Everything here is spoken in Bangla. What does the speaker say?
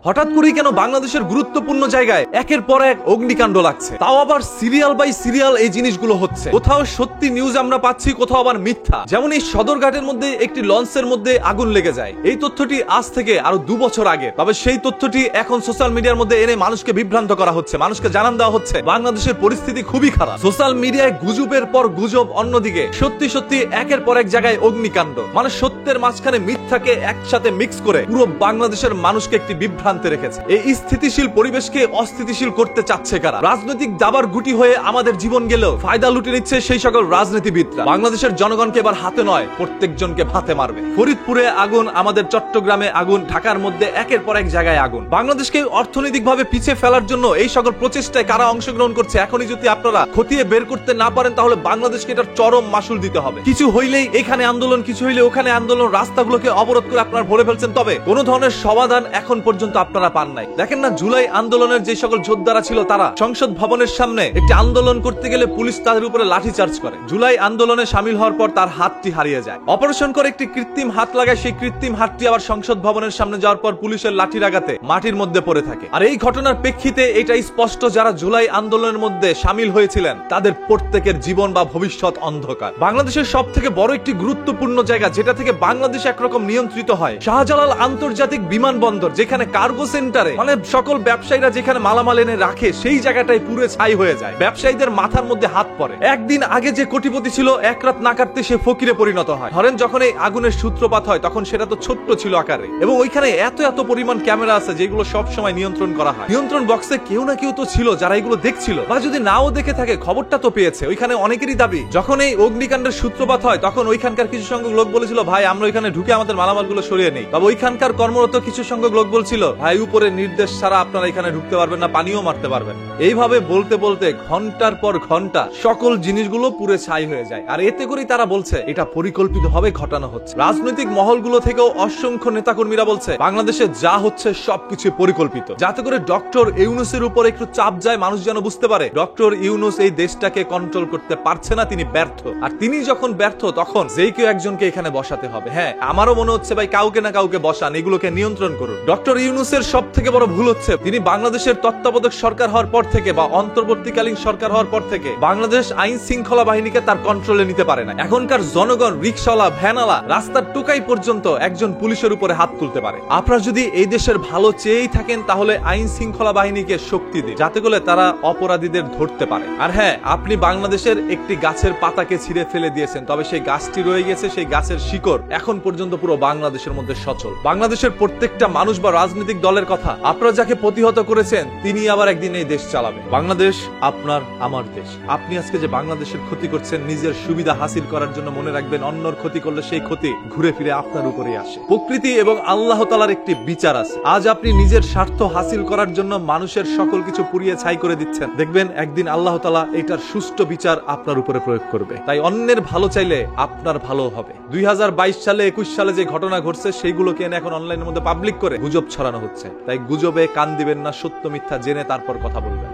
হঠাৎ করেই কেন বাংলাদেশের গুরুত্বপূর্ণ জায়গায় একের পর এক অগ্নিকাণ্ড লাগছে, তাও আবার সিরিয়াল বাই সিরিয়াল এই জিনিসগুলো হচ্ছে। কোথাও সত্যি নিউজ আমরা পাচ্ছি, কোথাও আবার মিথ্যা। যেমন এই সদরঘাটের মধ্যে একটি লঞ্চের মধ্যে আগুন লেগে যায়, এই তথ্যটি আজ থেকে আরো 2 বছর আগে। তবে সেই তথ্যটি এখন সোশ্যাল মিডিয়ার মধ্যে এনে মানুষকে বিভ্রান্ত করা হচ্ছে, মানুষকে জানান দেওয়া হচ্ছে বাংলাদেশের পরিস্থিতি খুবই খারাপ। সোশ্যাল মিডিয়ায় গুজবের পর গুজব, অন্যদিকে সত্যি সত্যি একের পর এক জায়গায় অগ্নিকাণ্ড। মানে সত্যের মাঝখানে মিথ্যাকে একসাথে মিক্স করে পুরো বাংলাদেশের মানুষকে একটি বিভ্রান্তে রেখেছে। এই স্থিতিশীল পরিবেশকে অস্থিতিশীল করতে চাচ্ছে কারা? রাজনৈতিক দাবার গুটি হয়ে আমাদের জীবন গেলেও ফায়দা লুটে নিচ্ছে সেই সকল রাজনীতিবিদরা। বাংলাদেশের জনগণকে এবার হাতে নয়, প্রত্যেকজনকে ভাতে মারবে। ফরিদপুরে আগুন, আমাদের চট্টগ্রামে আগুন, ঢাকার মধ্যে একের পর এক জায়গায় আগুন। বাংলাদেশকে অর্থনৈতিকভাবে পিছিয়ে ফেলার জন্য এই সকল প্রচেষ্টায় কারা অংশগ্রহণ করছে, এখনই যদি আপনারা খতিয়ে বের করতে না পারেন, তাহলে বাংলাদেশকে এটার চরম মাসুল দিতে হবে। কিছু হইলেই এখানে আন্দোলন, কিছু হইলে ওখানে আন্দোলন, রাস্তাগুলোকে অবরোধ করে আপনারা ভরে ফেলছেন। তবে কোন ধরনের সমাধান এখন পর্যন্ত আপনারা পান নাই। দেখেন না, জুলাই আন্দোলনের যে সকল যোদ্ধারা ছিল, তারা সংসদ ভবনের সামনে একটি আন্দোলন করতে গেলে পুলিশ তাদের উপরে লাঠিচার্জ করে। জুলাই আন্দোলনে সামিল হওয়ার পর তার হাতটি হারিয়ে যায়, অপারেশন করে একটি কৃত্রিম হাত লাগায়। সেই কৃত্রিম হাতটি আবার সংসদ ভবনের সামনে যাওয়ার পর পুলিশের লাঠির আঘাতে মাটির মধ্যে পড়ে থাকে। আর এই ঘটনার প্রেক্ষিতে এটা স্পষ্ট, যারা জুলাই আন্দোলনের মধ্যে সামিল হয়েছিলেন তাদের প্রত্যেকের জীবন বা ভবিষ্যৎ অন্ধকার। বাংলাদেশের সব থেকে বড় একটি গুরুত্বপূর্ণ জায়গা, যেটা থেকে বাংলাদেশ একরকম নিয়ন্ত্রিত হয়, শাহজালাল আন্তর্জাতিক বিমানবন্দর, যেখানে কার্গো সেন্টারে মানে সকল ব্যবসায়ীরা যেখানে মালামাল এনে রাখে, সেই জায়গাটাই পুরো ছাই হয়ে যায়। ব্যবসায়ীদের মাথার মধ্যে হাত পড়ে। একদিন আগে যে কোটিপতি ছিল, এক রাত না কাটতে সে ফকিরে পরিণত হয়। ধরেন যখন এই আগুনের সূত্রপাত হয়, তখন সেটা তো ছোট্ট ছিল আকারে, এবং ওইখানে এত এত পরিমাণ ক্যামেরা আছে যেগুলো সব সময় নিয়ন্ত্রণ করা হয়। নিয়ন্ত্রণ বক্সে কেউ না কেউ তো ছিল যারা এগুলো দেখছিল, বা যদি নাও দেখে থাকে খবরটা তো পেয়েছে। ওইখানে অনেকেরই দাবি, যখন এই অগ্নিকাণ্ডের সূত্রপাত হয়, তখন ওইখানকার কিছু সংখ্যক লোক বলেছিল, ভাই আমরা ওইখানে ঢুকে আমাদের মালামালগুলো সরিয়ে নেই। তবে ওইখানকার কর্মরত কিছু সংখ্যক লোক বলছিল, ভাই উপরে নির্দেশ ছাড়া আপনারা এখানে ঢুকতে পারবেন না, পানিও মারতে পারবেন। এইভাবে বলতে বলতে ঘন্টার পর ঘন্টা সকল জিনিসগুলো পুরো ছাই হয়ে যায়। আর এতে করেই তারা বলছে এটা পরিকল্পিতভাবে ঘটানো হচ্ছে। রাজনৈতিক মহলগুলো থেকেও অসংখ্য নেতাকর্মীরা বলছে বাংলাদেশে যা হচ্ছে সবকিছু পরিকল্পিত, যাতে করে ডক্টর ইউনূসের উপর একটু চাপ যায়, মানুষ যেন বুঝতে পারে ডক্টর ইউনূস এই দেশটাকে কন্ট্রোল করতে পারছে না, তিনি ব্যর্থ। আর তিনি যখন ব্যর্থ, তখন যেই কেউ একজনকে এখানে বসাতে হবে। হ্যাঁ, আমারও মনে হচ্ছে ভাই কাউকে না কাউকে বসান, এগুলোকে নিয়ন্ত্রণ করুন। ডক্টর ইউনূসের সব থেকে বড় ভুল হচ্ছে, তিনি বাংলাদেশের তত্ত্বাবধায়ক সরকার হওয়ার পর থেকে বা অন্তর্বর্তীকালীন সরকার হওয়ার পর থেকে বাংলাদেশ আইন শৃঙ্খলা বাহিনীকে তার কন্ট্রোলে নিতে পারে না। এখনকার জনগণ, রিকশাওয়ালা, ভ্যানওয়ালা, রাস্তার টোকাই পর্যন্ত একজন পুলিশের উপরে হাত তুলতে পারে। আপনারা যদি এই দেশের ভালো চেয়েই থাকেন, তাহলে আইন শৃঙ্খলা বাহিনীকে শক্তি দিন, যাতে করে তারা অপরাধীদের ধরতে পারে। আর হ্যাঁ, আপনি বাংলাদেশের একটি গাছের পাতাকে ছিঁড়ে ফেলে দিয়েছেন, তবে সেই গাছটি রয়ে গেছে, সেই গাছের শিকড় এখন পর্যন্ত পুরো বাংলাদেশের মধ্যে সচল। বাংলাদেশের প্রত্যেকটা মানুষ বা রাজনৈতিক দলের কথা, আপনারা যাকে প্রতিহত করেছেন, তিনি আবার একদিন এই দেশ চালাবে। বাংলাদেশ আপনার আমার দেশ। আপনি আজকে যে বাংলাদেশের ক্ষতি করছেন নিজের সুবিধা হাসিল করার জন্য, মনে রাখবেন অন্যর ক্ষতি করলে সেই ক্ষতি ঘুরে ফিরে আপনার উপরেই আসে। প্রকৃতি এবং আল্লাহ তাআলার একটি বিচার আছে। আজ আপনি নিজের স্বার্থ হাসিল করার জন্য মানুষের সকল কিছু পুড়িয়ে ছাই করে দিচ্ছেন, দেখবেন একদিন আল্লাহ তাআলা এটার সুষ্ঠু বিচার আপনার উপরে প্রয়োগ করবে। তাই অন্যের ভালো চাইলে আপনার ভালো হবে। 2022 সালে 21 সালে যে ঘটনা ঘটছে, সেইগুলোকে এনে এখন অনলাইনের মধ্যে পাবলিক করে গুজব ছড়ানো হচ্ছে। তাই গুজবে কান দিবেন না, সত্য মিথ্যা জেনে তারপর কথা বলবেন।